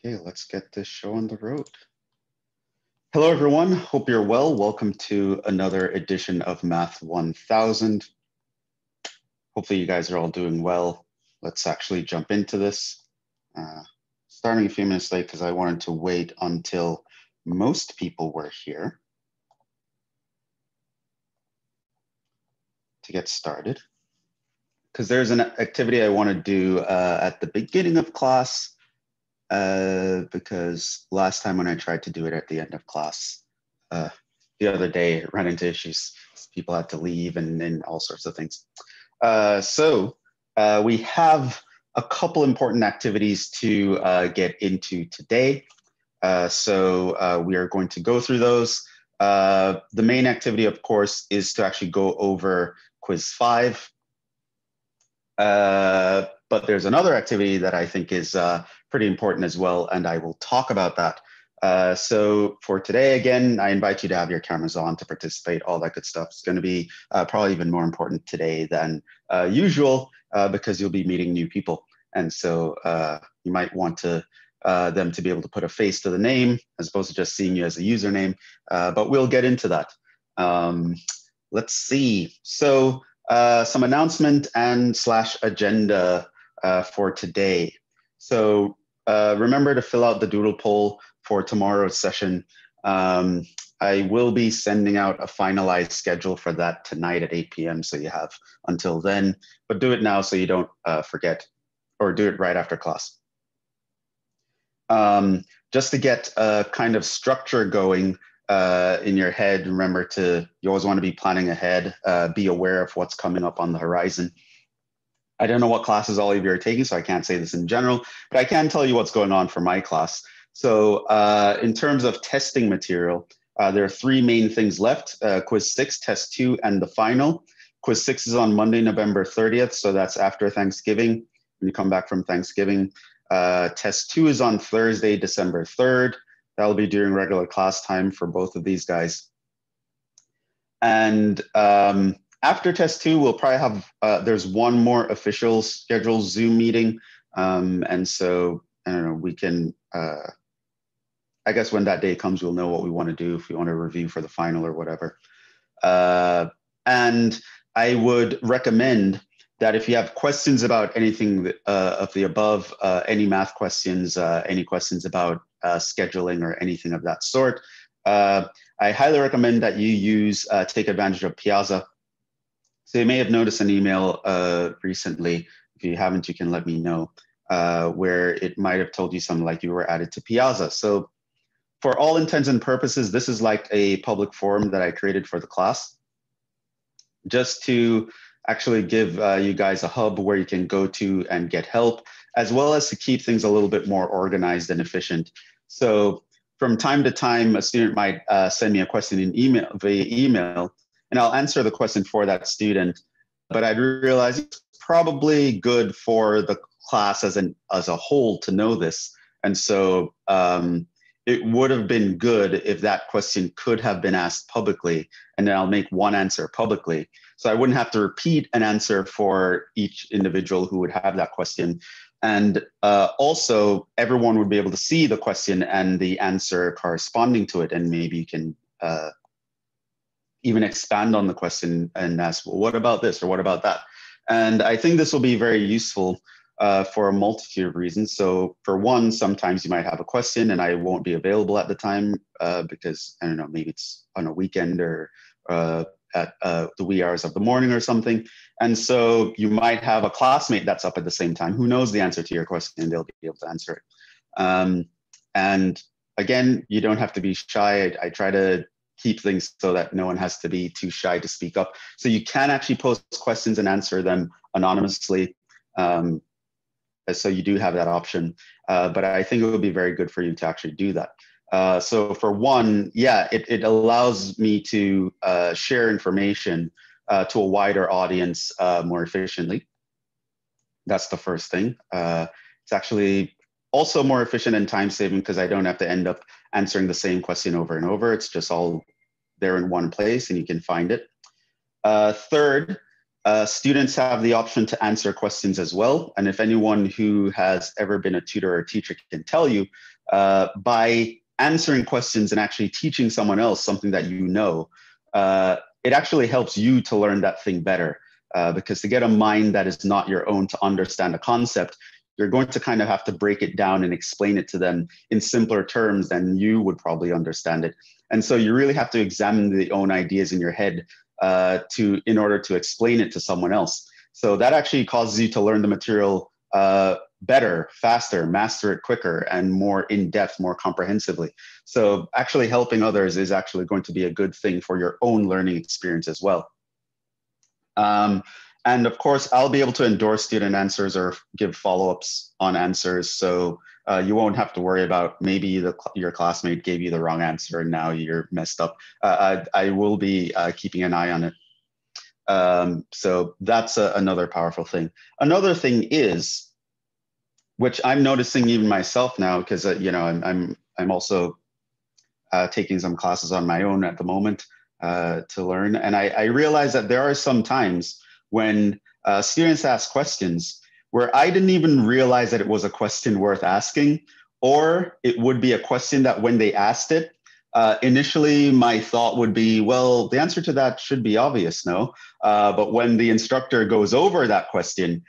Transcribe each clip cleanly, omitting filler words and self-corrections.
Okay, let's get this show on the road. Hello, everyone. Hope you're well. Welcome to another edition of Math 1000. Hopefully you guys are all doing well. Let's actually jump into this. Starting a few minutes late because I wanted to wait until most people were here to get started. Because there's an activity I want to do at the beginning of class. Because last time when I tried to do it at the end of class, the other day it ran into issues. People had to leave and all sorts of things. So we have a couple important activities to get into today. So we are going to go through those. The main activity, of course, is to actually go over quiz 5. But there's another activity that I think is pretty important as well, and I will talk about that. So for today, again, I invite you to have your cameras on to participate, all that good stuff. It's going to be probably even more important today than usual because you'll be meeting new people. And so you might want them to be able to put a face to the name as opposed to just seeing you as a username, but we'll get into that. Let's see. So some announcement and / agenda for today. So remember to fill out the doodle poll for tomorrow's session. I will be sending out a finalized schedule for that tonight at 8 p.m. So you have until then, but do it now so you don't forget, or do it right after class. Just to get a kind of structure going in your head, remember you always want to be planning ahead, be aware of what's coming up on the horizon. I don't know what classes all of you are taking, so I can't say this in general, but I can tell you what's going on for my class. So in terms of testing material, there are 3 main things left, quiz 6, test 2, and the final. Quiz 6 is on Monday, November 30th, so that's after Thanksgiving, when you come back from Thanksgiving. Test 2 is on Thursday, December 3rd. That'll be during regular class time for both of these guys. And after test 2, we'll probably have, there's one more official scheduled Zoom meeting. And so, I don't know, we can, I guess when that day comes, we'll know what we want to do, if we want to review for the final or whatever. And I would recommend that if you have questions about anything of the above, any math questions, any questions about scheduling or anything of that sort, I highly recommend that you take advantage of Piazza. So you may have noticed an email recently. If you haven't, you can let me know, where it might have told you something like you were added to Piazza. So for all intents and purposes, this is like a public forum that I created for the class, just to actually give you guys a hub where you can go to and get help, as well as to keep things a little bit more organized and efficient. So from time to time, a student might send me a question via email, and I'll answer the question for that student. But I realize it's probably good for the class as a whole to know this. And so it would have been good if that question could have been asked publicly, and then I'll make one answer publicly. So I wouldn't have to repeat an answer for each individual who would have that question. And also, everyone would be able to see the question and the answer corresponding to it. And maybe you can even expand on the question and ask, well, what about this or what about that? And I think this will be very useful for a multitude of reasons. So for one, sometimes you might have a question and I won't be available at the time because, I don't know, maybe it's on a weekend or at the wee hours of the morning or something. And so you might have a classmate that's up at the same time who knows the answer to your question and they'll be able to answer it. And again, you don't have to be shy. I try to keep things so that no one has to be too shy to speak up. So you can actually post questions and answer them anonymously. So you do have that option, but I think it would be very good for you to actually do that. So for one, yeah, it allows me to share information to a wider audience more efficiently. That's the first thing. It's actually also more efficient and time saving because I don't have to end up answering the same question over and over. It's just all there in one place and you can find it. Third, students have the option to answer questions as well. And if anyone who has ever been a tutor or teacher can tell you, by answering questions and actually teaching someone else something that you know, it actually helps you to learn that thing better. Because to get a mind that is not your own to understand a concept, you're going to kind of have to break it down and explain it to them in simpler terms than you would probably understand it. And so you really have to examine the own ideas in your head in order to explain it to someone else. So that actually causes you to learn the material better, faster, master it quicker, and more in depth, more comprehensively. So actually helping others is actually going to be a good thing for your own learning experience as well. And of course, I'll be able to endorse student answers or give follow-ups on answers. So you won't have to worry about maybe your classmate gave you the wrong answer and now you're messed up. I will be keeping an eye on it. So that's another powerful thing. Another thing is, which I'm noticing even myself now, because I'm also taking some classes on my own at the moment to learn, and I realize that there are some times when students ask questions where I didn't even realize that it was a question worth asking, or it would be a question that when they asked it, initially my thought would be, well, the answer to that should be obvious, no? But when the instructor goes over that question,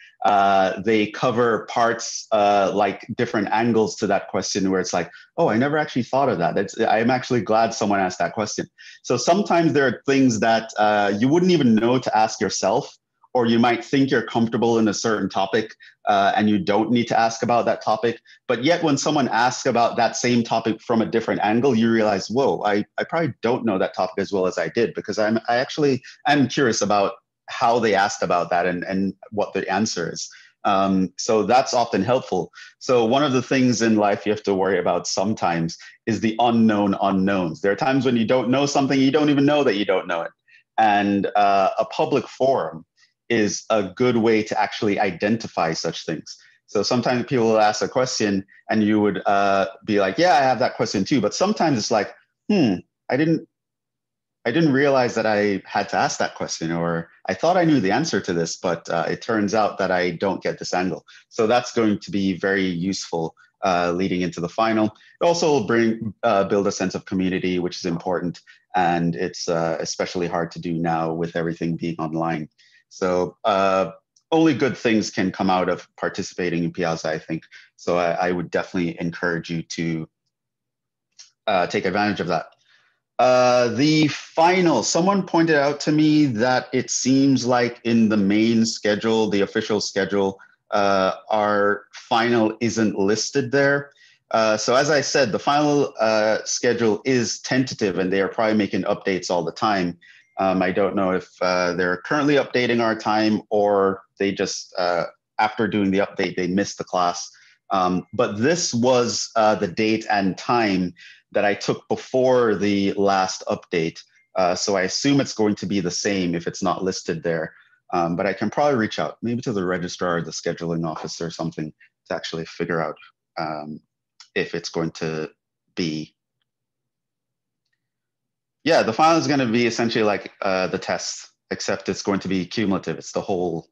they cover parts like different angles to that question where it's like, oh, I never actually thought of that. I'm actually glad someone asked that question. So sometimes there are things that you wouldn't even know to ask yourself, or you might think you're comfortable in a certain topic and you don't need to ask about that topic. But yet when someone asks about that same topic from a different angle, you realize, whoa, I probably don't know that topic as well as I did, because I'm curious about how they asked about that and what the answer is. So that's often helpful. So one of the things in life you have to worry about sometimes is the unknown unknowns. There are times when you don't know something, you don't even know that you don't know it. And a public forum is a good way to actually identify such things. So sometimes people will ask a question and you would be like, yeah, I have that question too. But sometimes it's like, I didn't realize that I had to ask that question, or I thought I knew the answer to this, but it turns out that I don't get this angle. So that's going to be very useful leading into the final. It also will build a sense of community, which is important. And it's especially hard to do now with everything being online. So only good things can come out of participating in Piazza, I think. So I would definitely encourage you to take advantage of that. The final, someone pointed out to me that it seems like in the main schedule, the official schedule, our final isn't listed there. So as I said, the final schedule is tentative and they are probably making updates all the time. I don't know if they're currently updating our time or they just, after doing the update, they missed the class. But this was the date and time that I took before the last update. So I assume it's going to be the same if it's not listed there. But I can probably reach out maybe to the registrar or the scheduling office or something to actually figure out if it's going to be. Yeah, the final is going to be essentially like the test, except it's going to be cumulative. It's the whole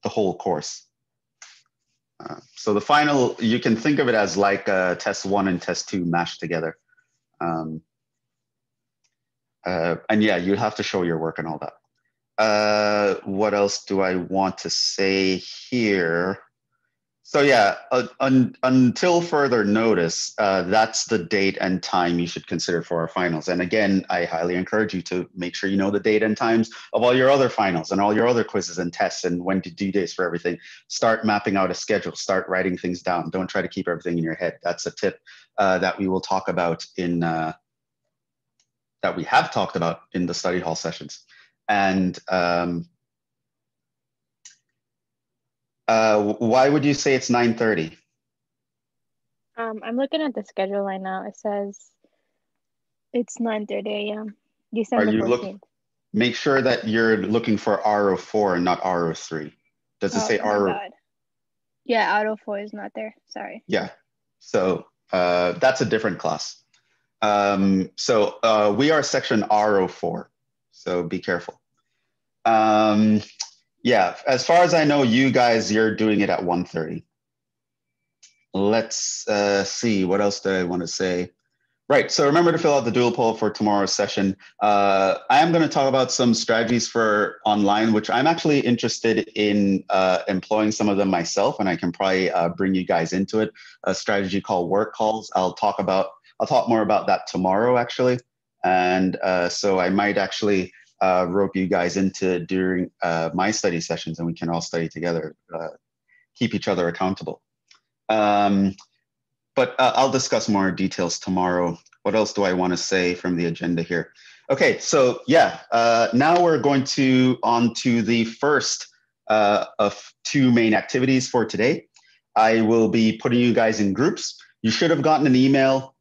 course. So the final, you can think of it as like test 1 and test 2 mashed together. And yeah, you have to show your work and all that. What else do I want to say here? So yeah, until further notice, that's the date and time you should consider for our finals. And again, I highly encourage you to make sure you know the date and times of all your other finals and all your other quizzes and tests and when to do dates for everything. Start mapping out a schedule, start writing things down. Don't try to keep everything in your head. That's a tip that we will talk about that we have talked about in the study hall sessions. And why would you say it's 9:30? I'm looking at the schedule right now. It says it's 9:30 a.m. December 14th. Make sure that you're looking for RO4 and not RO3. Does it say RO? God. Yeah, RO4 is not there. Sorry. Yeah. So that's a different class. So we are section RO4. So be careful. Yeah, as far as I know, you guys, you're doing it at 1:30. let's see, what else do I want to say? Right, so remember to fill out the dual poll for tomorrow's session. I am going to talk about some strategies for online, which I'm actually interested in employing some of them myself, and I can probably bring you guys into it. A strategy called work calls. I'll talk more about that tomorrow, actually. And so I might actually rope you guys into during my study sessions, and we can all study together, keep each other accountable. But I'll discuss more details tomorrow. What else do I want to say from the agenda here? Okay, so yeah, now we're going on to the first of two main activities for today. I will be putting you guys in groups. You should have gotten an email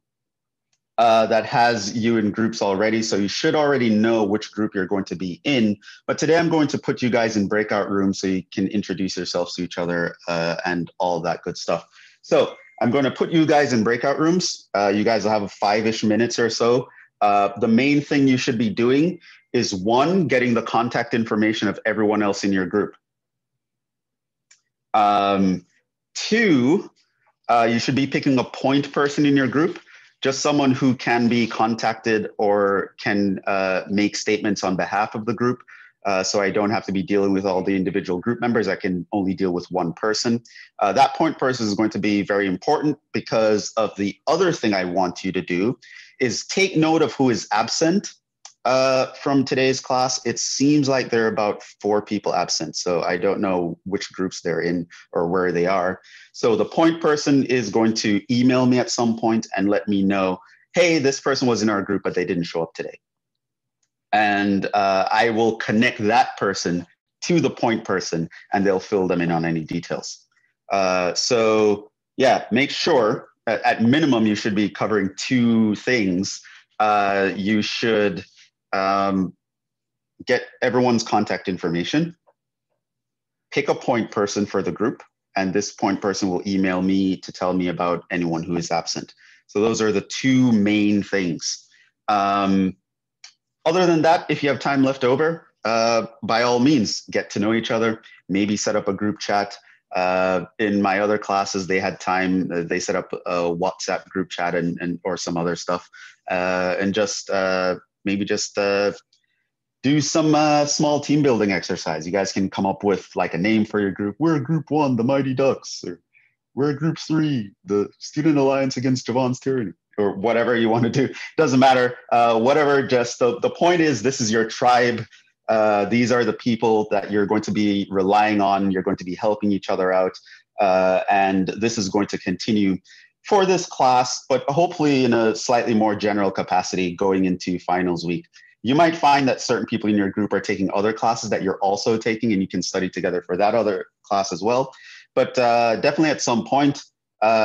that has you in groups already, so you should already know which group you're going to be in. But today I'm going to put you guys in breakout rooms so you can introduce yourselves to each other and all that good stuff. So I'm going to put you guys in breakout rooms. You guys will have 5-ish minutes or so. The main thing you should be doing is, one, getting the contact information of everyone else in your group. Two, you should be picking a point person in your group, just someone who can be contacted or can make statements on behalf of the group. So I don't have to be dealing with all the individual group members. I can only deal with one person. That point person is going to be very important because of the other thing I want you to do is take note of who is absent from today's class. It seems like there are about 4 people absent, so I don't know which groups they're in or where they are. So the point person is going to email me at some point and let me know, hey, this person was in our group, but they didn't show up today. And I will connect that person to the point person and they'll fill them in on any details. So yeah, make sure at minimum you should be covering 2 things. You should get everyone's contact information, pick a point person for the group, and this point person will email me to tell me about anyone who is absent. So those are the 2 main things. Other than that, if you have time left over, by all means, get to know each other, maybe set up a group chat. In my other classes, they had time, they set up a WhatsApp group chat and or some other stuff, and just maybe just do some small team building exercise. You guys can come up with like a name for your group. We're group 1, the Mighty Ducks, or we're group 3, the Student Alliance Against Jhevon's Tyranny, or whatever you want to do. Doesn't matter. Whatever, just the point is, this is your tribe. These are the people that you're going to be relying on. You're going to be helping each other out. And this is going to continue for this class, but hopefully in a slightly more general capacity going into finals week. You might find that certain people in your group are taking other classes that you're also taking, and you can study together for that other class as well. But definitely at some point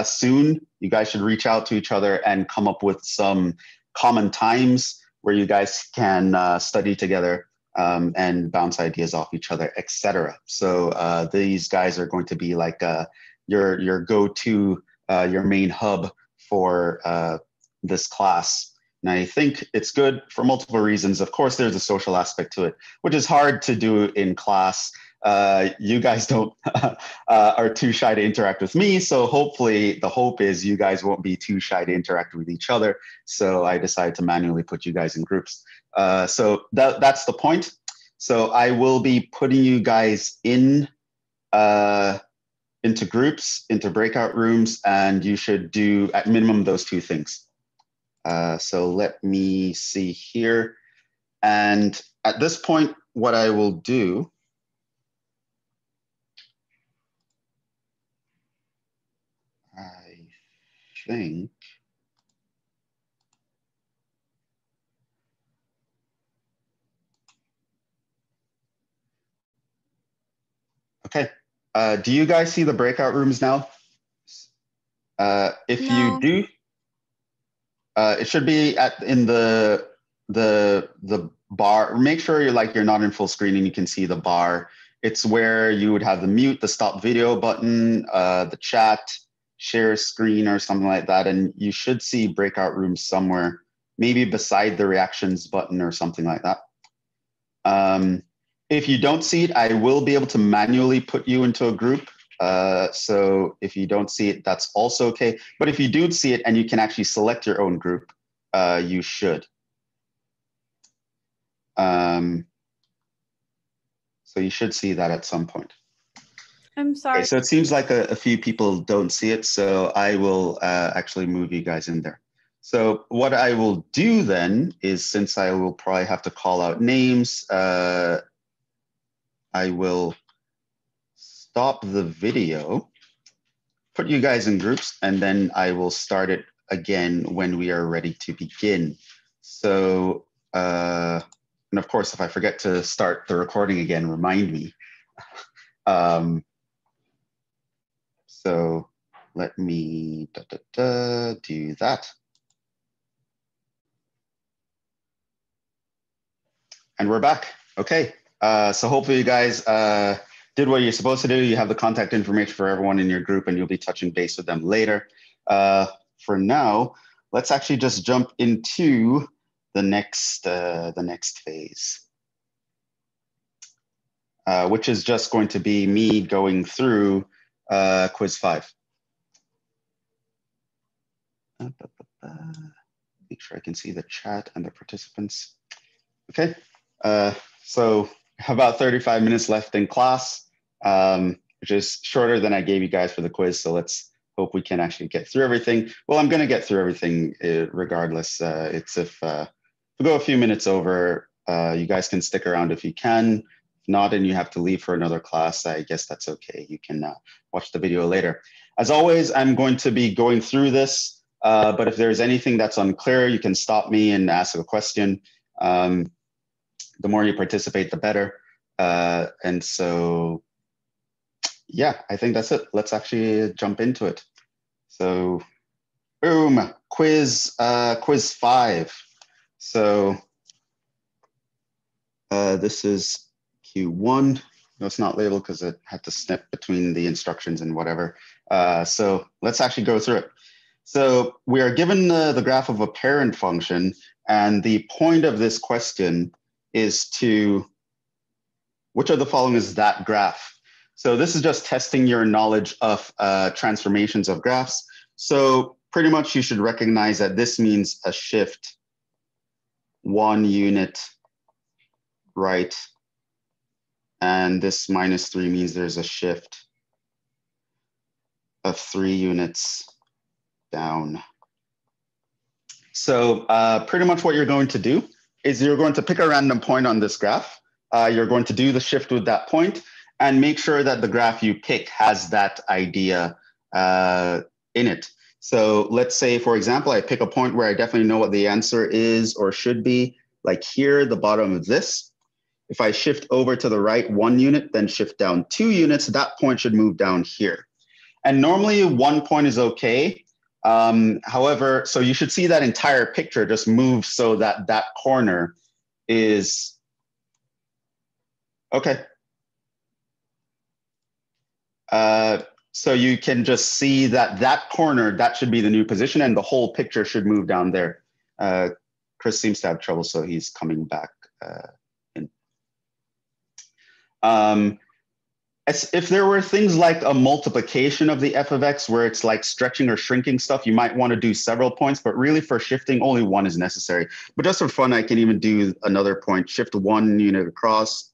soon, you guys should reach out to each other and come up with some common times where you guys can study together and bounce ideas off each other, etc. So these guys are going to be like your go-to, your main hub for this class. And I think it's good for multiple reasons. Of course, there's a social aspect to it, which is hard to do in class. You guys don't are too shy to interact with me, so hopefully the hope is you guys won't be too shy to interact with each other. So I decided to manually put you guys in groups. So that's the point. So I will be putting you guys in into groups, into breakout rooms, and you should do at minimum those 2 things. So let me see here. And at this point, what I will do, I think, okay. Do you guys see the breakout rooms now? If No. you do, it should be in the bar. Make sure you're not in full screen and you can see the bar. It's where you would have the mute, the stop video button, the chat, share screen or something like that. And you should see breakout rooms somewhere, maybe beside the reactions button or something like that. If you don't see it, I will be able to manually put you into a group So if you don't see it, that's also okay. But if you do see it and you can actually select your own group, you should. So you should see that at some point. I'm sorry. Okay, so it seems like a few people don't see it, so I will actually move you guys in there. So what I will do then is, since I will probably have to call out names, I will stop the video, put you guys in groups, and then I will start it again when we are ready to begin. So, and of course, if I forget to start the recording again, remind me. So let me do that. And we're back. Okay. So hopefully you guys did what you're supposed to do. You have the contact information for everyone in your group, and you'll be touching base with them later. For now, let's actually just jump into the next phase, which is just going to be me going through quiz 5. Make sure I can see the chat and the participants. Okay, so about 35 minutes left in class, which is shorter than I gave you guys for the quiz. So let's hope we can actually get through everything. Well, I'm going to get through everything regardless. It's if we go a few minutes over, you guys can stick around if you can. If not, and you have to leave for another class, I guess that's okay. You can watch the video later. As always, I'm going to be going through this, but if there's anything that's unclear, you can stop me and ask a question. The more you participate, the better. And so, yeah, I think that's it. Let's actually jump into it. So, boom, quiz 5. So this is Q1. No, it's not labeled because it had to snip between the instructions and whatever. So let's actually go through it. So we are given the graph of a parent function, and the point of this question is to, which of the following is that graph? So this is just testing your knowledge of transformations of graphs. So pretty much you should recognize that this means a shift 1 unit right, and this -3 means there's a shift of 3 units down. So pretty much what you're going to do is you're going to pick a random point on this graph. You're going to do the shift with that point and make sure that the graph you pick has that idea in it. So let's say, for example, I pick a point where I definitely know what the answer is or should be, like here, the bottom of this. If I shift over to the right 1 unit, then shift down 2 units, that point should move down here. And normally 1 point is okay. However, so you should see that entire picture just move so that that corner is okay. So you can just see that that corner, that should be the new position, and the whole picture should move down there. Chris seems to have trouble, so he's coming back in. If there were things like a multiplication of the f of x where it's like stretching or shrinking stuff, you might want to do several points, but really for shifting, only 1 is necessary. But just for fun, I can even do another point, shift 1 unit across,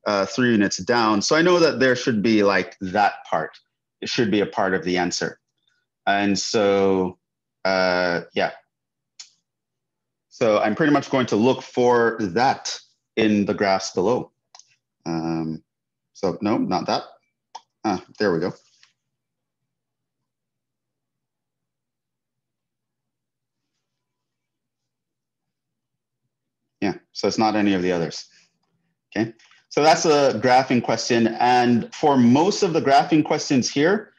3 units down. So I know that there should be like that part. It should be a part of the answer. And so, yeah. So I'm pretty much going to look for that in the graphs below. So no, not that. There we go. Yeah, so it's not any of the others. Okay, so that's a graphing question. And for most of the graphing questions here,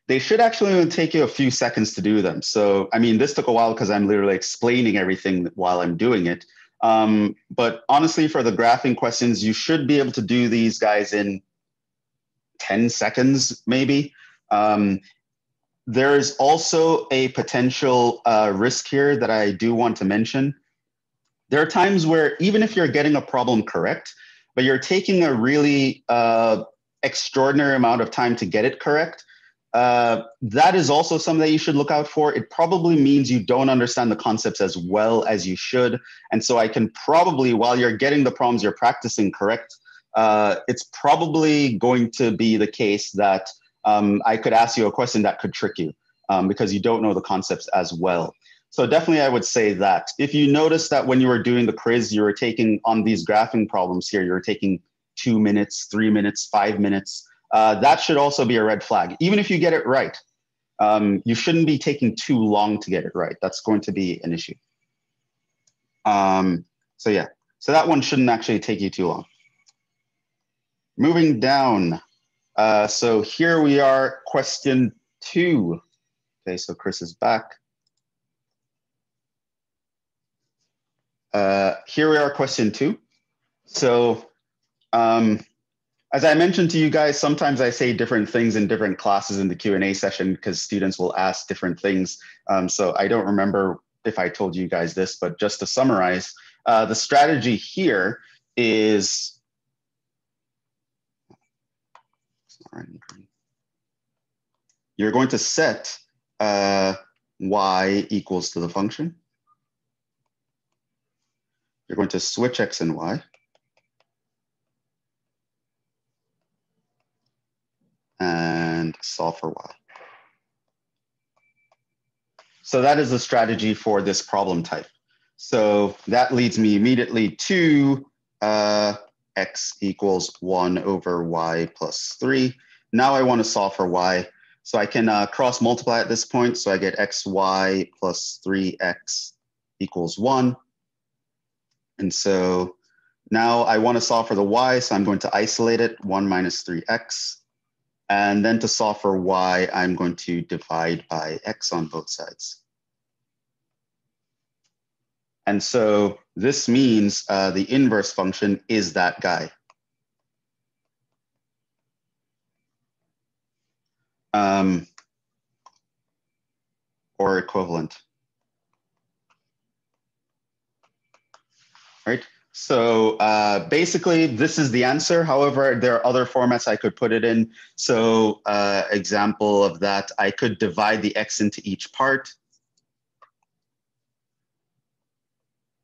they should actually only take you a few seconds to do them. So, I mean, this took a while because I'm literally explaining everything while I'm doing it. But honestly, for the graphing questions, you should be able to do these guys in 10 seconds, maybe. There is also a potential risk here that I do want to mention. There are times where even if you're getting a problem correct, but you're taking a really extraordinary amount of time to get it correct, that is also something that you should look out for. It probably means you don't understand the concepts as well as you should. And so I can probably, while you're getting the problems you're practicing correct, it's probably going to be the case that I could ask you a question that could trick you because you don't know the concepts as well. So definitely I would say that. If you notice that when you were doing the quiz, you were taking on these graphing problems here, you're taking 2 minutes, 3 minutes, 5 minutes, that should also be a red flag. Even if you get it right, you shouldn't be taking too long to get it right. That's going to be an issue. So yeah, so that one shouldn't actually take you too long. Moving down. So here we are, question 2. Okay, so Chris is back. Here we are, question 2. So as I mentioned to you guys, sometimes I say different things in different classes in the Q&A session because students will ask different things. So I don't remember if I told you guys this, but just to summarize, the strategy here is, you're going to set y equals to the function. You're going to switch x and y. And solve for y. So that is the strategy for this problem type. So that leads me immediately to x equals 1 over y plus 3. Now I want to solve for y. So I can cross multiply at this point. So I get xy plus 3x equals 1. And so now I want to solve for the y. So I'm going to isolate it, 1 minus 3x. And then to solve for y, I'm going to divide by x on both sides. And so this means the inverse function is that guy. Or equivalent. Right? So basically, this is the answer. However, there are other formats I could put it in. So example of that, I could divide the x into each part.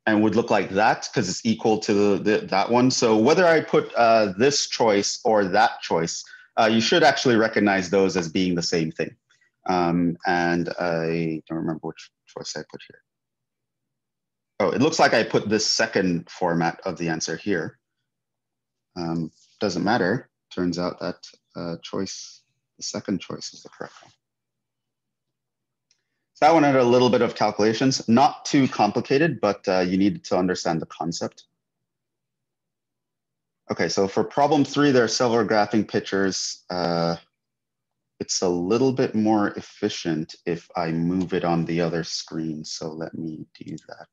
And would look like that because it's equal to that one. So whether I put this choice or that choice, you should actually recognize those as being the same thing. And I don't remember which choice I put here. Oh, it looks like I put this second format of the answer here. Doesn't matter. Turns out that the second choice is the correct one. So that one had a little bit of calculations, not too complicated, but you need to understand the concept. Okay, so for problem 3, there are several graphing pictures. It's a little bit more efficient if I move it on the other screen. So let me do that.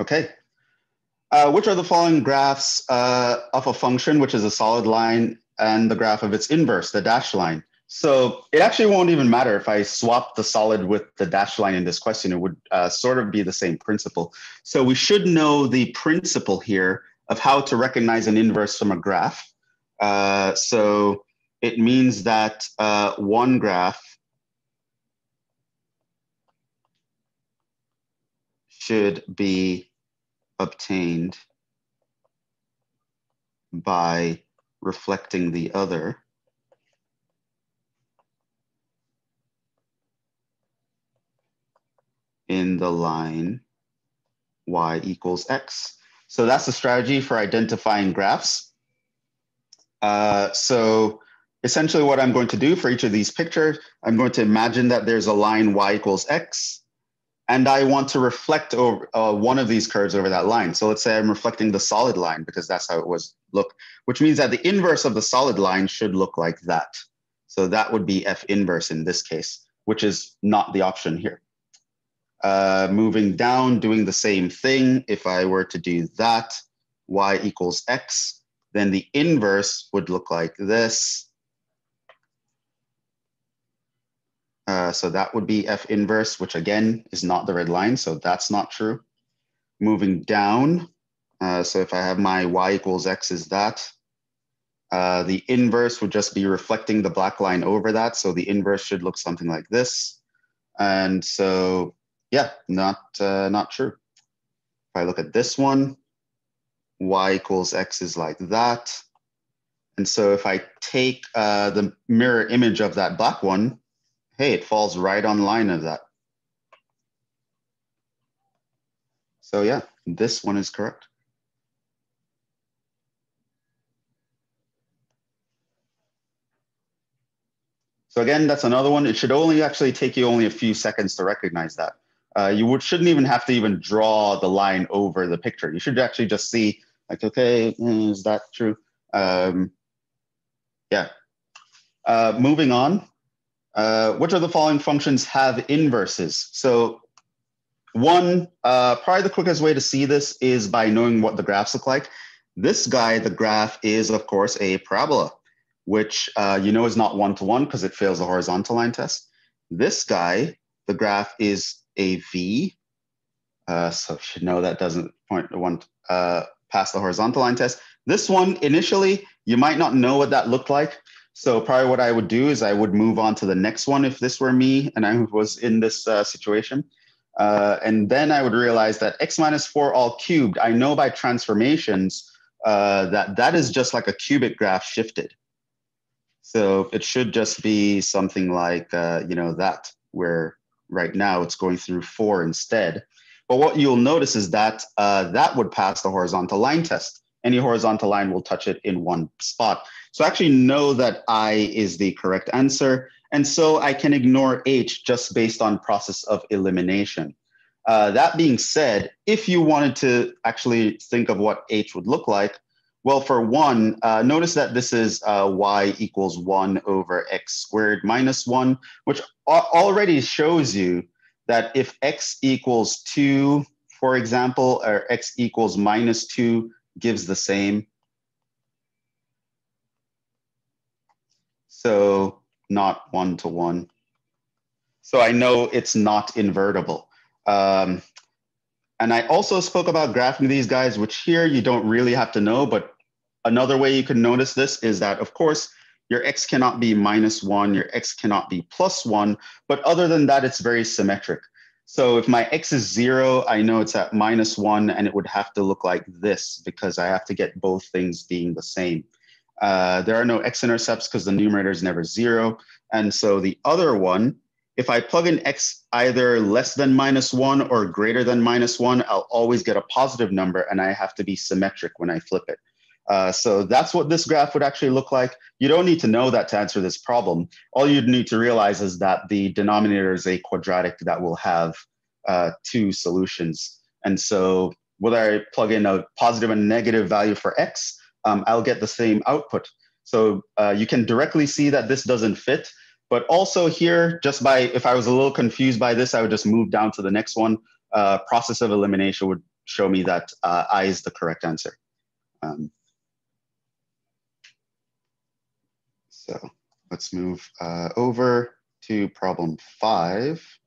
Okay. Which are the following graphs of a function, which is a solid line, and the graph of its inverse, the dashed line? So it actually won't even matter if I swap the solid with the dashed line in this question. It would sort of be the same principle. So we should know the principle here of how to recognize an inverse from a graph. So it means that one graph should be obtained by reflecting the other in the line y equals x. So that's the strategy for identifying graphs. So essentially what I'm going to do for each of these pictures, I'm going to imagine that there's a line y equals x. and I want to reflect over one of these curves over that line. So let's say I'm reflecting the solid line because that's how it was look, which means that the inverse of the solid line should look like that. So that would be F inverse in this case, which is not the option here. Moving down, doing the same thing. If I were to do that, y equals x, then the inverse would look like this. So that would be F inverse, which again is not the red line, so that's not true. Moving down, so if I have my y equals x is that, the inverse would just be reflecting the black line over that, so the inverse should look something like this. And so, yeah, not true. If I look at this one, y equals x is like that. And so if I take the mirror image of that black one, hey, it falls right on line of that. So yeah, this one is correct. So again, that's another one. It should only actually take you only a few seconds to recognize that. You shouldn't even have to even draw the line over the picture. You should actually just see like, okay, is that true? Yeah. Moving on. Which of the following functions have inverses? So one, probably the quickest way to see this is by knowing what the graphs look like. This guy, the graph is, of course, a parabola, which you know is not one-to-one because it fails the horizontal line test. This guy, the graph is a V. So you should know that doesn't point to one past the horizontal line test. This one, initially, you might not know what that looked like. So probably what I would do is I would move on to the next one if this were me and I was in this situation. And then I would realize that x minus 4 all cubed, I know by transformations that is just like a cubic graph shifted. So it should just be something like, you know, that, where right now it's going through 4 instead. But what you'll notice is that that would pass the horizontal line test. Any horizontal line will touch it in one spot. So I actually know that I is the correct answer. And so I can ignore H just based on process of elimination. That being said, if you wanted to actually think of what H would look like, well, for one, notice that this is y equals 1 over x squared minus 1, which already shows you that if x equals 2, for example, or x equals minus 2 gives the same. So not one-to-one. So I know it's not invertible. And I also spoke about graphing these guys, which here you don't really have to know, but another way you can notice this is that, of course, your x cannot be minus 1, your x cannot be plus 1, but other than that, it's very symmetric. So if my x is 0, I know it's at minus 1, and it would have to look like this because I have to get both things being the same. There are no x-intercepts because the numerator is never 0. And so the other one, if I plug in x either less than minus 1 or greater than minus 1, I'll always get a positive number, and I have to be symmetric when I flip it. So that's what this graph would actually look like. You don't need to know that to answer this problem. All you'd need to realize is that the denominator is a quadratic that will have 2 solutions. And so whether I plug in a positive and negative value for x, I'll get the same output. So you can directly see that this doesn't fit. But also here, just by, if I was a little confused by this, I would just move down to the next one. Process of elimination would show me that I is the correct answer. So let's move over to problem 5.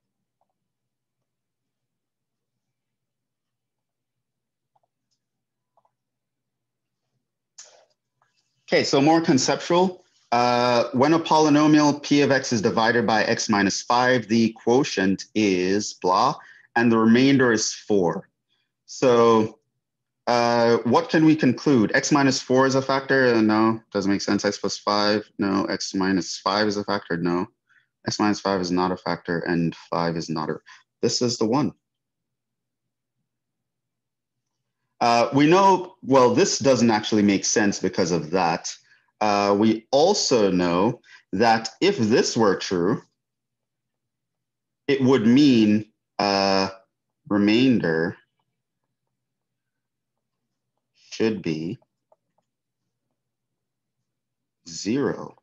Okay, so more conceptual. When a polynomial p of x is divided by x minus 5, the quotient is blah, and the remainder is 4. So what can we conclude? X minus 4 is a factor? No, doesn't make sense. X plus 5? No. X minus 5 is a factor? No. X minus 5 is not a factor, and 5 is not a... This is the one. We know, well, this doesn't actually make sense because of that. We also know that if this were true, it would mean remainder should be 0.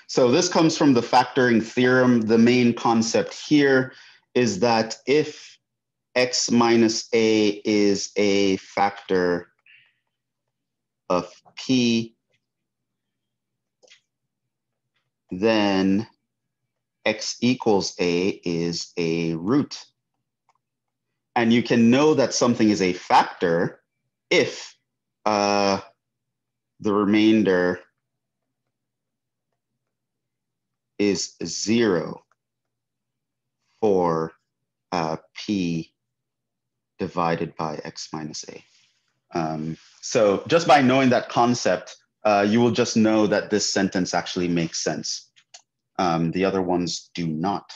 So this comes from the factoring theorem. The main concept here is that if x minus a is a factor of p, then x equals a is a root. And you can know that something is a factor if the remainder is 0 for p divided by x minus a. So just by knowing that concept, you will just know that this sentence actually makes sense. The other ones do not.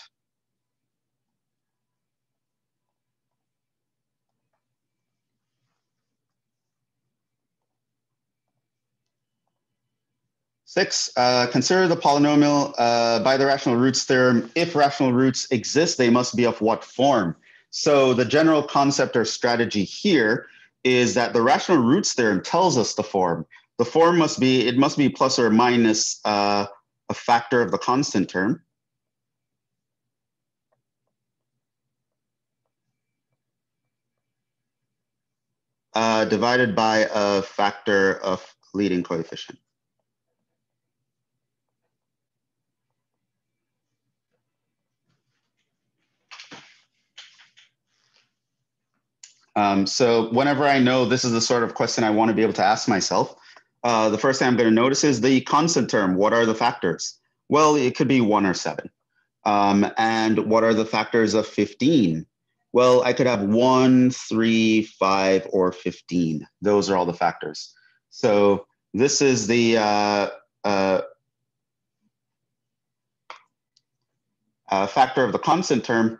Six, consider the polynomial by the rational roots theorem. If rational roots exist, they must be of what form? So the general concept or strategy here is that the rational roots theorem tells us the form. The form must be plus or minus a factor of the constant term. Divided by a factor of leading coefficient. So whenever I know this is the sort of question I want to be able to ask myself, the first thing I'm going to notice is the constant term. What are the factors? Well, it could be 1 or 7. And what are the factors of 15? Well, I could have 1, 3, 5, or 15. Those are all the factors. So this is the factor of the constant term.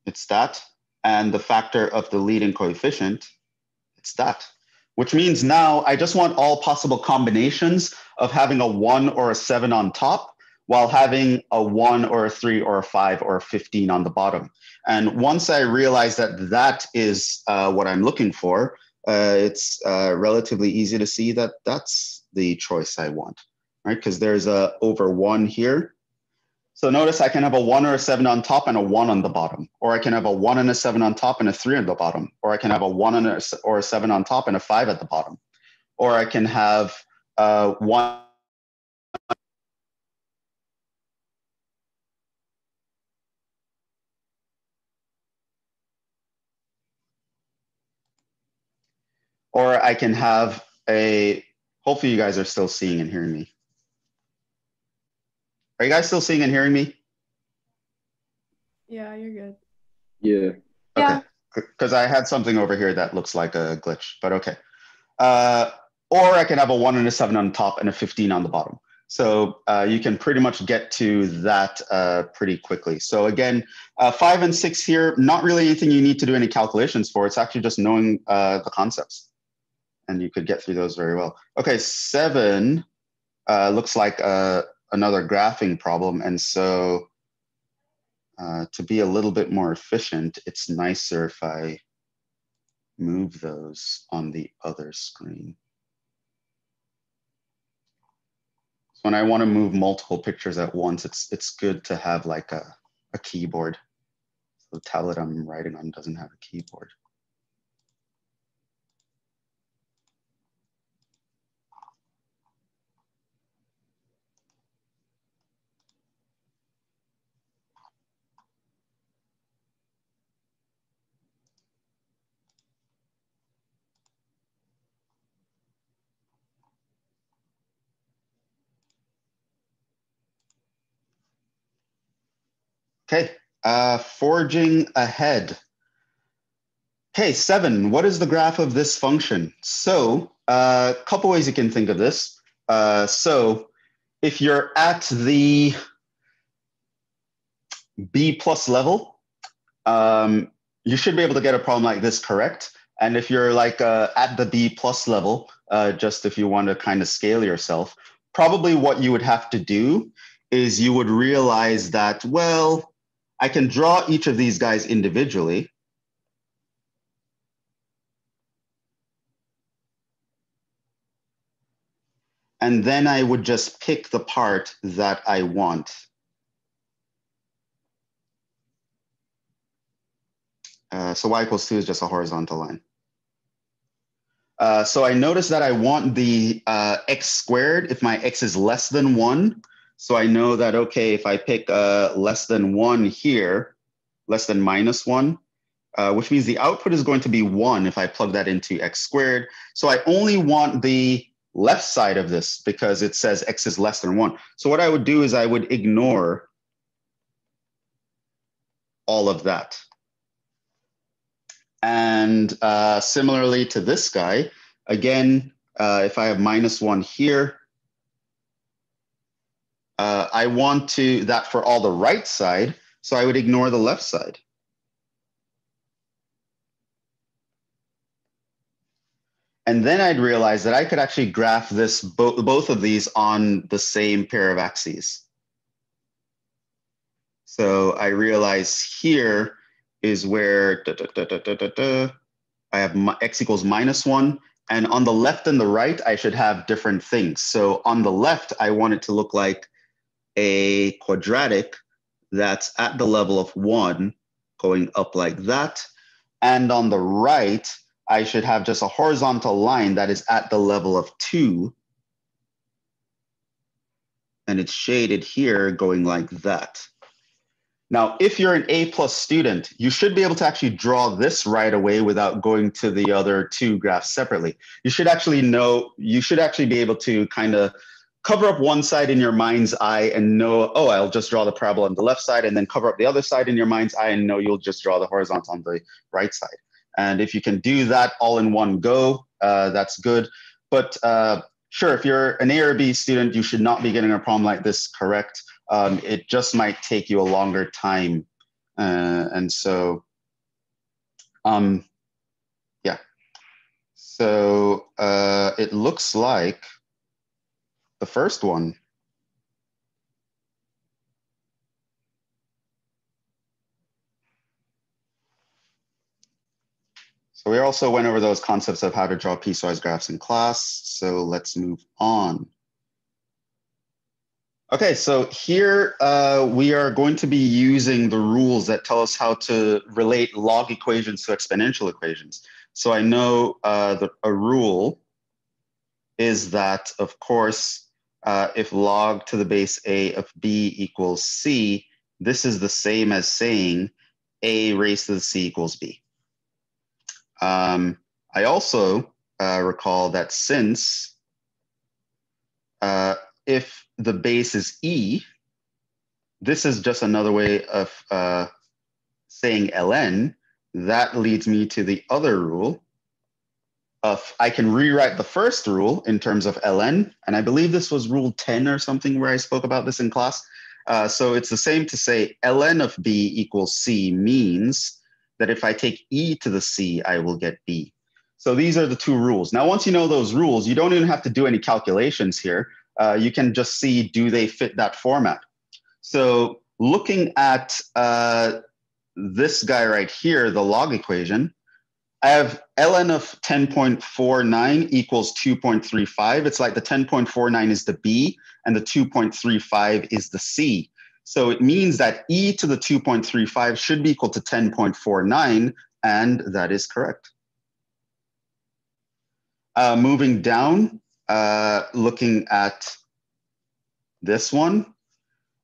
It's that. And the factor of the leading coefficient, it's that. Which means now I just want all possible combinations of having a 1 or a 7 on top while having a 1 or a 3 or a 5 or a 15 on the bottom. And once I realize that that is what I'm looking for, it's relatively easy to see that that's the choice I want, right? Because there's a over 1 here. So notice I can have a 1 or a 7 on top and a 1 on the bottom, or I can have a 1 and a 7 on top and a 3 on the bottom, or I can have a 1 and or a 7 on top and a 5 at the bottom, or I can have 1. Or I can have a, hopefully you guys are still seeing and hearing me. Are you guys still seeing and hearing me? Yeah, you're good. Yeah. Okay, because I had something over here that looks like a glitch, but okay. Or I can have a 1 and a 7 on top and a 15 on the bottom. So you can pretty much get to that pretty quickly. So again, 5 and 6 here, not really anything you need to do any calculations for. It's actually just knowing the concepts. And you could get through those very well. Okay, 7 looks like another graphing problem. And so to be a little bit more efficient, it's nicer if I move those on the other screen. So when I want to move multiple pictures at once, it's good to have like a keyboard. So the tablet I'm writing on doesn't have a keyboard. Okay, forging ahead. Okay, 7, what is the graph of this function? So a couple ways you can think of this. So if you're at the B plus level, you should be able to get a problem like this correct. And if you're like at the B plus level, just if you want to kind of scale yourself, probably what you would have to do is you would realize that, well, I can draw each of these guys individually. And then I would just pick the part that I want. So y equals 2 is just a horizontal line. So I notice that I want the x squared if my x is less than 1. So I know that, okay, if I pick less than 1 here, less than -1, which means the output is going to be 1 if I plug that into x squared. So I only want the left side of this because it says x is less than 1. So what I would do is I would ignore all of that. And similarly to this guy, again, if I have -1 here, I want that for all the right side, so I would ignore the left side. And then I'd realize that I could actually graph this both of these on the same pair of axes. So I realize here is where I have x equals -1. And on the left and the right, I should have different things. So on the left, I want it to look like a quadratic that's at the level of 1 going up like that. And on the right, I should have just a horizontal line that is at the level of 2. And it's shaded here going like that. Now, if you're an A+ student, you should be able to actually draw this right away without going to the other two graphs separately. You should actually be able to kind of cover up one side in your mind's eye and know, oh, I'll just draw the parabola on the left side, and then cover up the other side in your mind's eye and know you'll just draw the horizontal on the right side. And if you can do that all in one go, that's good. But sure, if you're an A or B student, you should not be getting a problem like this correct. It just might take you a longer time. And so, yeah. So it looks like the first one. So we also went over those concepts of how to draw piecewise graphs in class. So let's move on. Okay, so here we are going to be using the rules that tell us how to relate log equations to exponential equations. So I know that a rule is that, of course, if log to the base a of b equals c, this is the same as saying a raised to the c equals b. I also recall that since if the base is e, this is just another way of saying ln. That leads me to the other rule of I can rewrite the first rule in terms of ln, and I believe this was rule 10 or something where I spoke about this in class. So it's the same to say ln of b equals c means that if I take e to the c, I will get b. So these are the two rules. Now, once you know those rules, you don't even have to do any calculations here. You can just see, do they fit that format? So looking at this guy right here, the log equation, I have ln of 10.49 equals 2.35. It's like the 10.49 is the b and the 2.35 is the c. So it means that e to the 2.35 should be equal to 10.49, and that is correct. Moving down, looking at this one,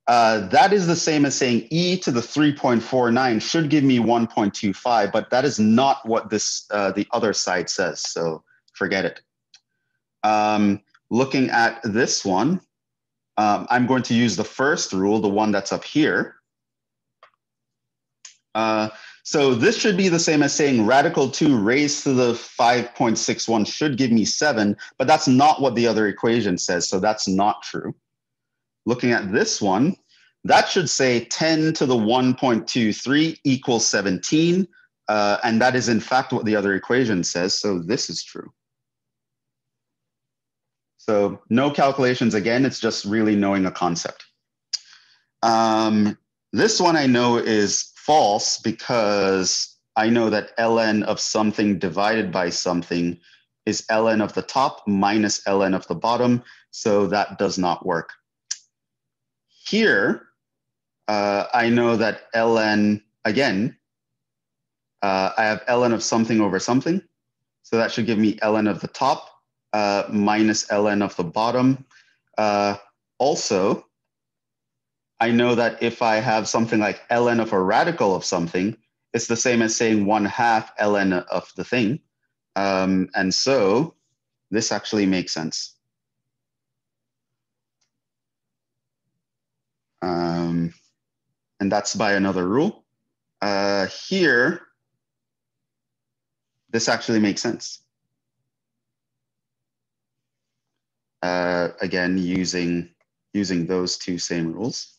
that is the same as saying e to the 3.49 should give me 1.25, but that is not what this the other side says, so forget it. Looking at this one, I'm going to use the first rule, the one that's up here. So this should be the same as saying radical 2 raised to the 5.61 should give me 7, but that's not what the other equation says, so that's not true. Looking at this one, that should say 10 to the 1.23 equals 17, and that is in fact what the other equation says, so this is true. So no calculations again, it's just really knowing a concept. This one I know is false because I know that ln of something divided by something is ln of the top minus ln of the bottom, so that does not work. Here, I know that ln, again, I have ln of something over something, so that should give me ln of the top minus ln of the bottom. Also, I know that if I have something like ln of a radical of something, it's the same as saying 1/2 ln of the thing. And so this actually makes sense. And that's by another rule. Here, this actually makes sense. Again, using those two same rules.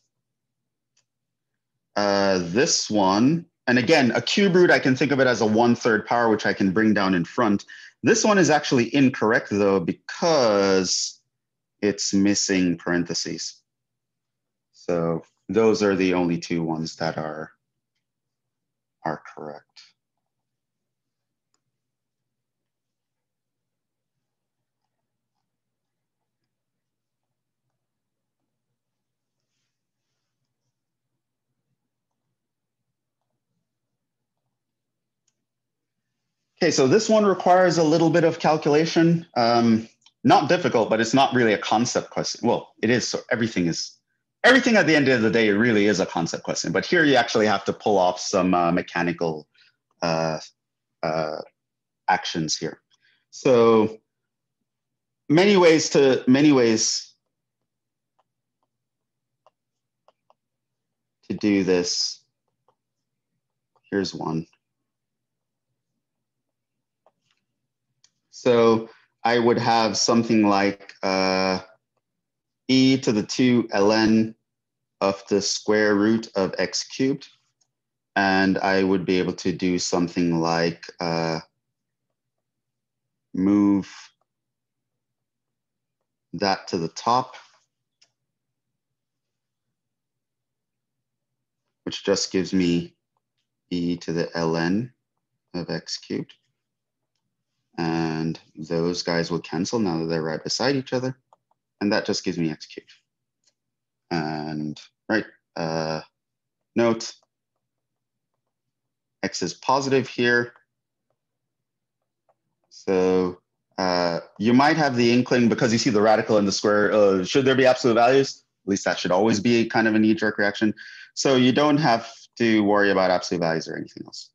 This one, and again, a cube root, I can think of it as a 1/3 power, which I can bring down in front. This one is actually incorrect though, because it's missing parentheses. So those are the only two ones that are correct. Okay, so this one requires a little bit of calculation. Not difficult, but it's not really a concept question. Well, it is. So everything at the end of the day, it really is a concept question. But here you actually have to pull off some mechanical actions here. So many ways to do this. Here's one. So I would have something like e to the 2 ln of the square root of x cubed. And I would be able to do something like move that to the top, which just gives me e to the ln of x cubed. And those guys will cancel now that they're right beside each other. And that just gives me x cubed. And right, note, x is positive here. So you might have the inkling, because you see the radical and the square, should there be absolute values? At least that should always be kind of a knee-jerk reaction. So you don't have to worry about absolute values or anything else.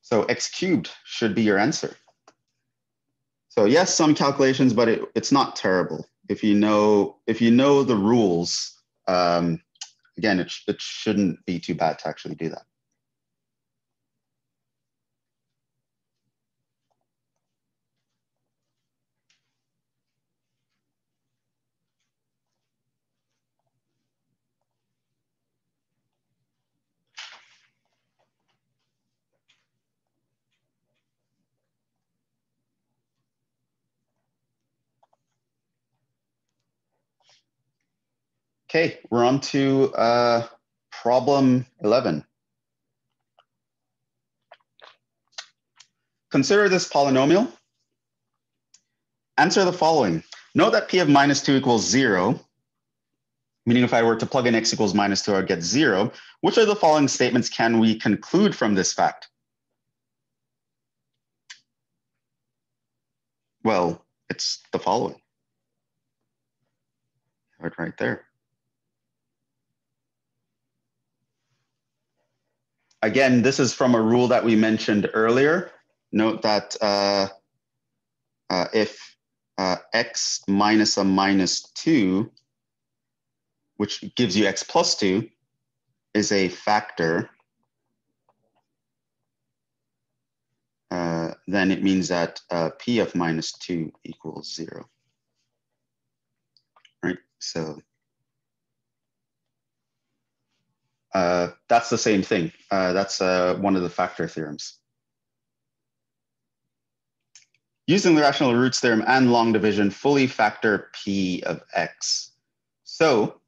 So x cubed should be your answer. So yes, some calculations, but it's not terrible. If you know the rules, again, it shouldn't be too bad to actually do that. Okay, we're on to problem 11. Consider this polynomial. Answer the following. Note that p of minus 2 equals 0, meaning if I were to plug in x equals minus 2, I'd get 0. Which of the following statements can we conclude from this fact? Well, it's the following. Right there. Again, this is from a rule that we mentioned earlier. Note that if x minus a minus 2, which gives you x plus 2, is a factor, then it means that p of minus 2 equals 0. Right, so that's the same thing. That's one of the factor theorems. Using the rational roots theorem and long division, fully factor p of x. So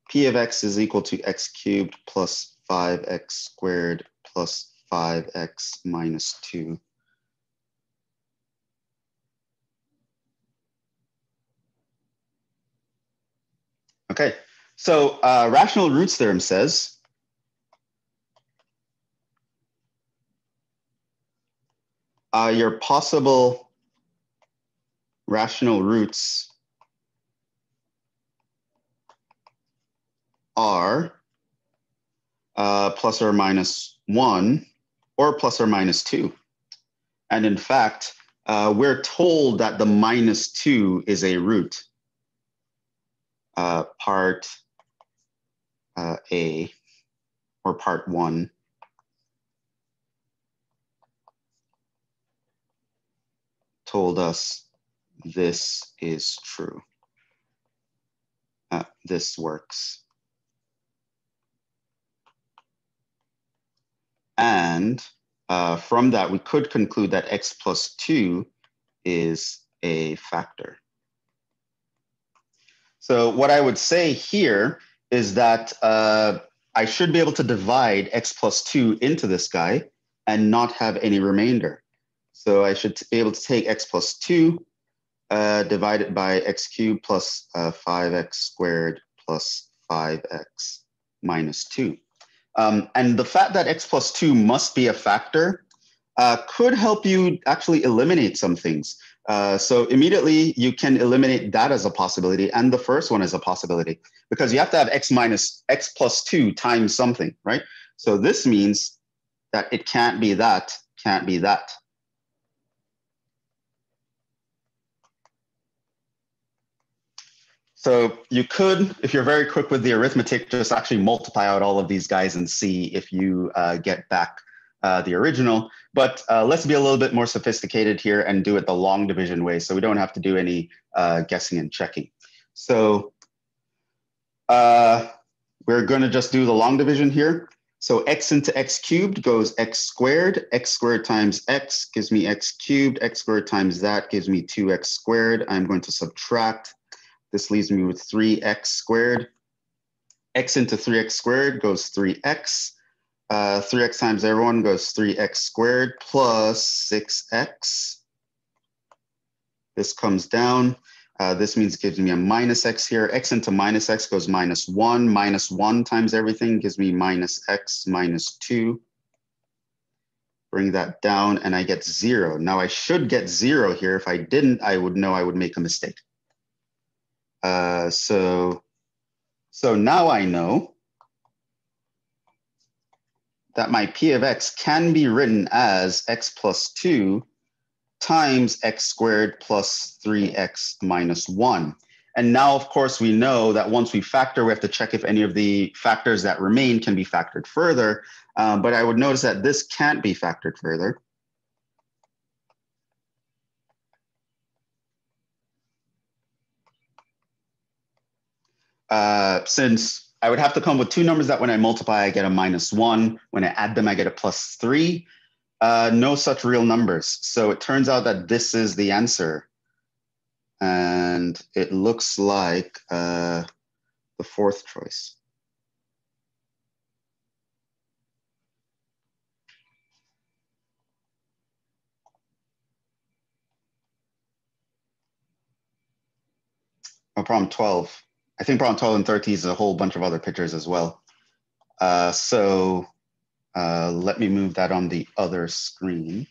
p of x is equal to x cubed plus 5x squared plus 5x minus 2. Okay, so rational roots theorem says your possible rational roots are plus or minus 1 or plus or minus 2. And in fact, we're told that the minus 2 is a root. Part A or part 1 told us this is true. This works. And from that, we could conclude that x plus 2 is a factor. So what I would say here is that I should be able to divide x plus 2 into this guy and not have any remainder. So I should be able to take x plus 2 divided by x cubed plus 5x squared plus 5x minus 2. And the fact that x plus 2 must be a factor could help you actually eliminate some things. So immediately you can eliminate that as a possibility and the first one as a possibility because you have to have x plus 2 times something, right? So this means that it can't be that, can't be that. So you could, if you're very quick with the arithmetic, just actually multiply out all of these guys and see if you get back the original. But let's be a little bit more sophisticated here and do it the long division way so we don't have to do any guessing and checking. So we're going to just do the long division here. So x into x cubed goes x squared times x gives me x cubed, x squared times that gives me 2x squared. I'm going to subtract. This leaves me with 3x squared. X into 3x squared goes 3x. 3x times everyone goes 3x squared plus 6x. This comes down. This means it gives me a minus x here. X into minus x goes minus 1. Minus 1 times everything gives me minus x minus 2. Bring that down and I get 0. Now I should get 0 here. If I didn't, I would know I would make a mistake. So now I know that my p of x can be written as x plus 2 times x squared plus 3x minus 1. And now, of course, we know that once we factor, we have to check if any of the factors that remain can be factored further. But I would notice that this can't be factored further. Since I would have to come with two numbers that when I multiply, I get a minus 1. When I add them, I get a plus 3. No such real numbers. So it turns out that this is the answer. And it looks like the fourth choice. Oh, problem 12. I think problem 12 and 13 is a whole bunch of other pictures as well. So let me move that on the other screen.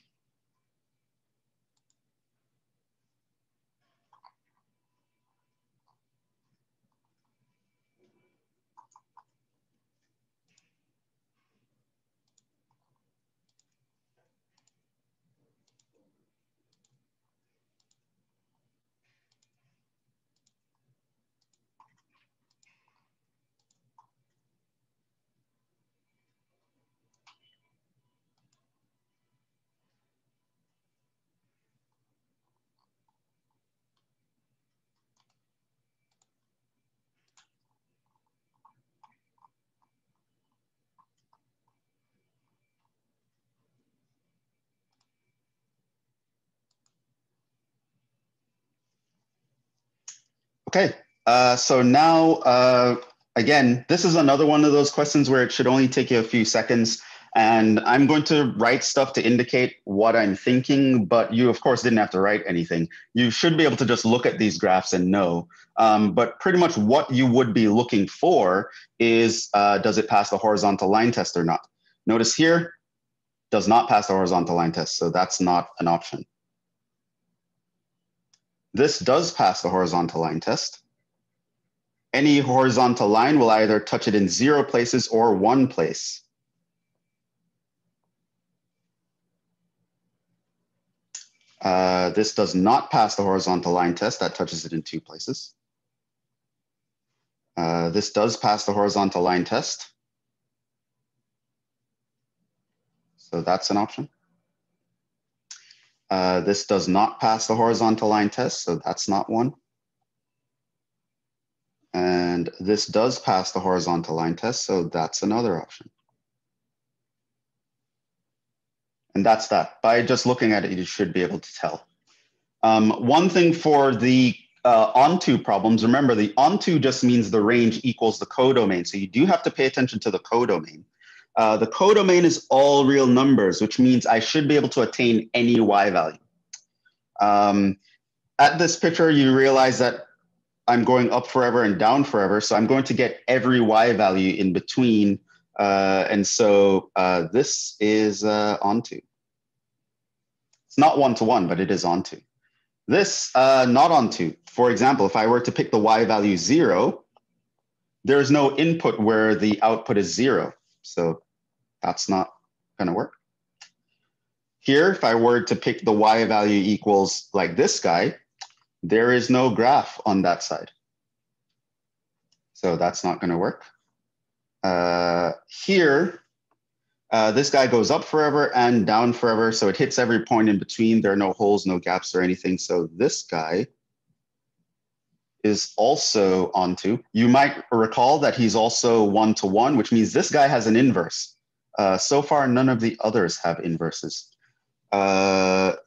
Okay, so now, again, this is another one of those questions where it should only take you a few seconds. And I'm going to write stuff to indicate what I'm thinking, but you, of course, didn't have to write anything. You should be able to just look at these graphs and know. But pretty much what you would be looking for is, does it pass the horizontal line test or not? Notice here, does not pass the horizontal line test, so that's not an option. This does pass the horizontal line test. Any horizontal line will either touch it in 0 places or 1 place. This does not pass the horizontal line test. That touches it in 2 places. This does pass the horizontal line test. So that's an option. This does not pass the horizontal line test, so that's not one. And this does pass the horizontal line test, so that's another option. And that's that. By just looking at it, you should be able to tell. One thing for the onto problems, remember the onto just means the range equals the codomain. So you do have to pay attention to the codomain. The codomain is all real numbers, which means I should be able to attain any y value. At this picture, you realize that I'm going up forever and down forever. So I'm going to get every y value in between. And so this is onto. It's not one-to-one, but it is onto. This, not onto. For example, if I were to pick the y value 0, there's no input where the output is 0. So that's not going to work. Here, if I were to pick the y value equals like this guy, there is no graph on that side. So that's not going to work. Here, this guy goes up forever and down forever. So it hits every point in between. There are no holes, no gaps or anything. So this guy is also onto. You might recall that he's also one-to-one, which means this guy has an inverse. So far, none of the others have inverses. Of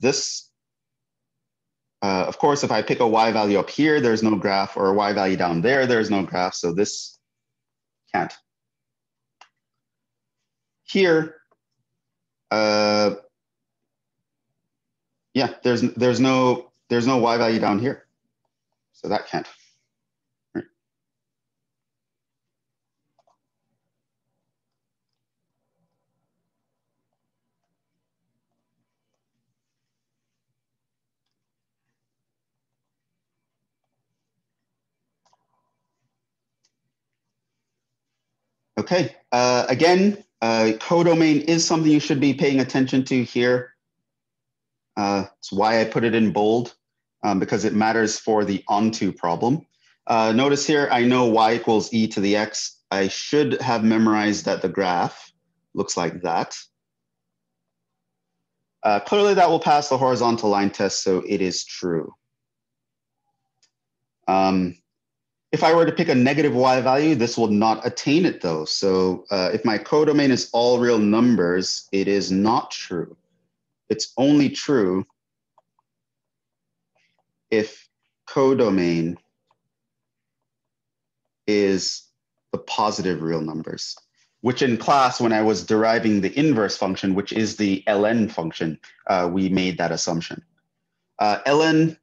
course, if I pick a y value up here, there's no graph, or a y value down there, there's no graph. So this can't. Here, yeah, there's no y value down here, so that can't. Right. Okay, again, codomain is something you should be paying attention to here. That's why I put it in bold, because it matters for the onto problem. Notice here, I know y equals e to the x. I should have memorized that the graph looks like that. Clearly that will pass the horizontal line test, so it is true. If I were to pick a negative y value, this will not attain it though. So if my codomain is all real numbers, it is not true. It's only true if codomain is the positive real numbers, which in class, when I was deriving the inverse function, which is the ln function, we made that assumption. Ln,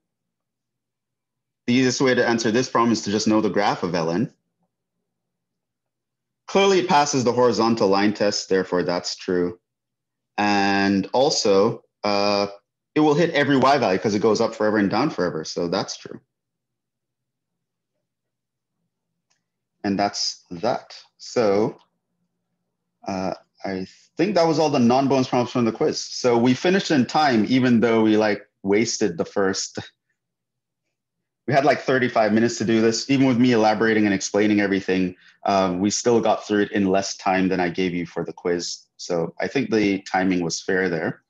the easiest way to answer this problem is to just know the graph of ln. Clearly, it passes the horizontal line test, therefore that's true. And also, it will hit every y value because it goes up forever and down forever, so that's true. And that's that. So I think that was all the non-bonus problems from the quiz. So we finished in time, even though we wasted the first, we had 35 minutes to do this. Even with me elaborating and explaining everything, we still got through it in less time than I gave you for the quiz. So I think the timing was fair there.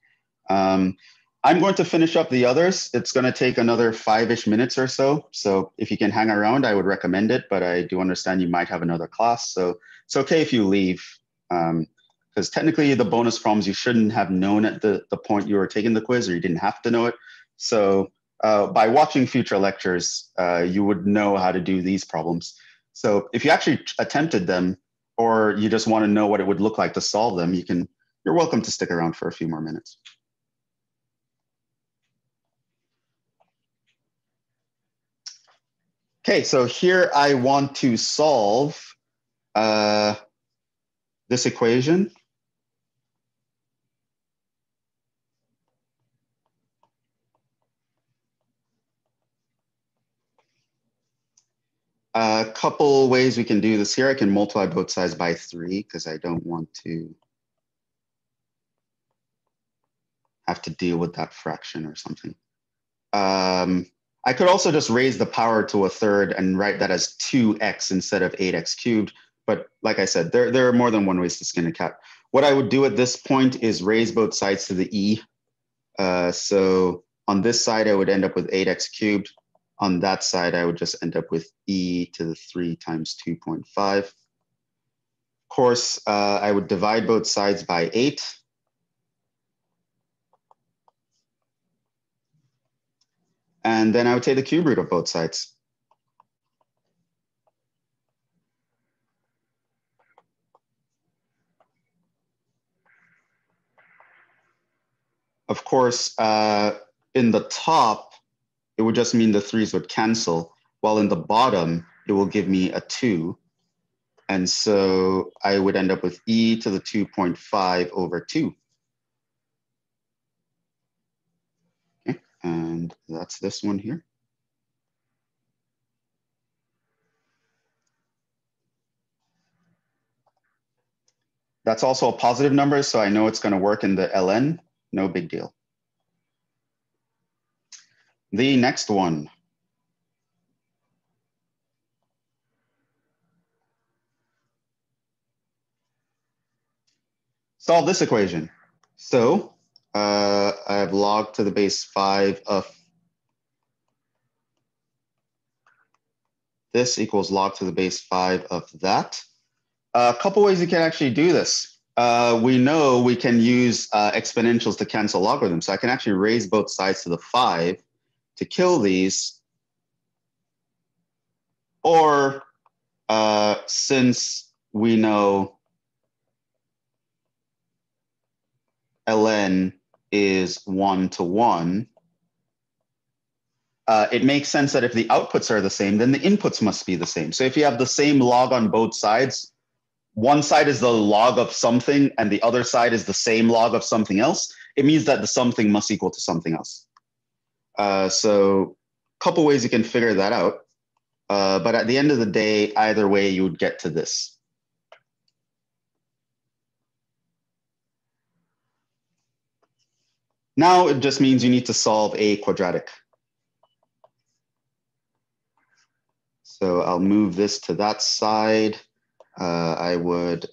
I'm going to finish up the others. It's going to take another 5-ish minutes or so. So if you can hang around, I would recommend it, but I do understand you might have another class. So it's okay if you leave, because technically the bonus problems you shouldn't have known at the point you were taking the quiz, or you didn't have to know it. So by watching future lectures, you would know how to do these problems. So if you actually attempted them, or you just want to know what it would look like to solve them, you're welcome to stick around for a few more minutes. Okay, so here I want to solve this equation. A couple ways we can do this here. I can multiply both sides by 3 because I don't want to have to deal with that fraction or something. I could also just raise the power to a third and write that as 2x instead of 8x cubed. But like I said, there are more than one ways to skin a cat. What I would do at this point is raise both sides to the e. So on this side, I would end up with 8x cubed. On that side, I would just end up with e to the 3 times 2.5. Of course, I would divide both sides by 8. And then I would take the cube root of both sides. Of course, in the top, it would just mean the 3's would cancel, while in the bottom, it will give me a 2. And so I would end up with e to the 2.5 over 2. Okay, and that's this one here. That's also a positive number, so I know it's going to work in the ln. No big deal. The next one. Solve this equation. So I have log to the base 5 of this equals log to the base 5 of that. A couple ways you can actually do this. We know we can use exponentials to cancel logarithms. So I can actually raise both sides to the 5 to kill these. Or since we know ln is 1 to 1, it makes sense that if the outputs are the same, then the inputs must be the same. So if you have the same log on both sides, one side is the log of something and the other side is the same log of something else, it means that the something must equal to something else. So a couple ways you can figure that out. But at the end of the day, either way, you would get to this. Now it just means you need to solve a quadratic. So I'll move this to that side. I would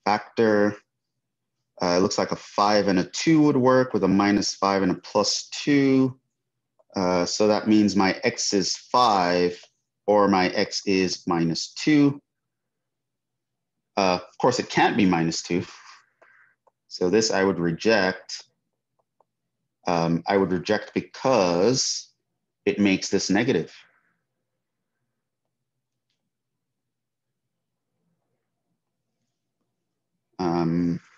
factor. It looks like a 5 and a 2 would work with a -5 and a +2. So that means my x is 5 or my x is -2. Of course, it can't be -2. So this I would reject. I would reject because it makes this negative.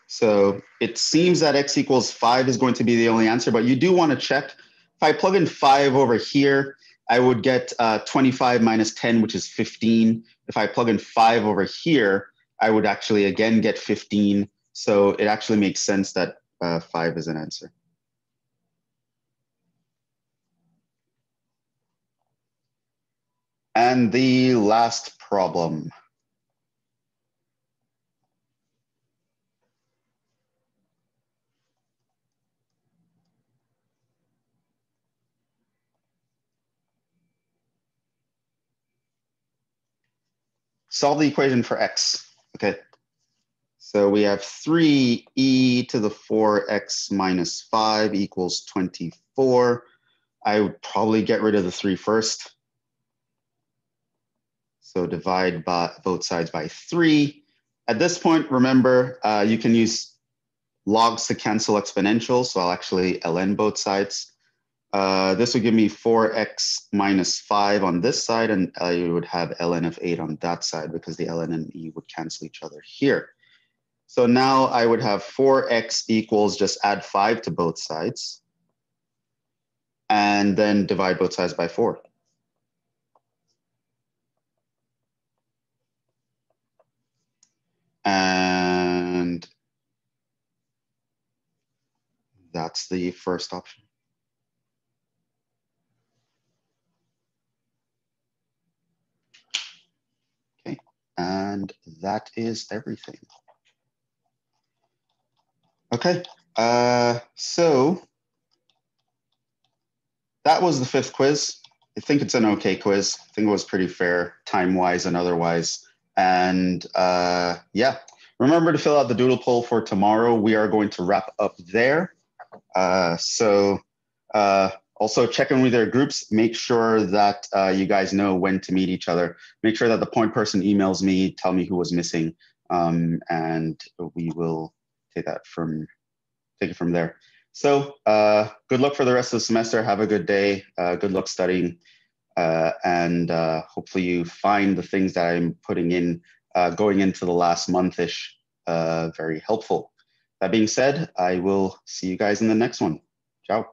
So it seems that x equals 5 is going to be the only answer, but you do want to check. If I plug in 5 over here, I would get 25 minus 10, which is 15. If I plug in 5 over here, I would actually again get 15. So it actually makes sense that 5 is an answer. And the last problem. Solve the equation for x. Okay. So we have 3e to the 4x minus 5 equals 24. I would probably get rid of the 3 first. So divide by both sides by 3. At this point, remember, you can use logs to cancel exponentials, so I'll actually ln both sides. This would give me 4x minus 5 on this side, and you would have ln of 8 on that side because the ln and e would cancel each other here. So now I would have 4x equals, just add 5 to both sides, and then divide both sides by 4. And that's the first option. Okay, and that is everything. Okay, so that was the 5th quiz. I think it's an okay quiz. I think it was pretty fair, time-wise and otherwise. And yeah, remember to fill out the doodle poll for tomorrow. We are going to wrap up there. Also check in with your groups. Make sure that you guys know when to meet each other. Make sure that the point person emails me, tell me who was missing, and we will take it from there. So good luck for the rest of the semester. Have a good day. Good luck studying. And hopefully you find the things that I'm putting in going into the last month-ish very helpful. That being said, I will see you guys in the next one. Ciao.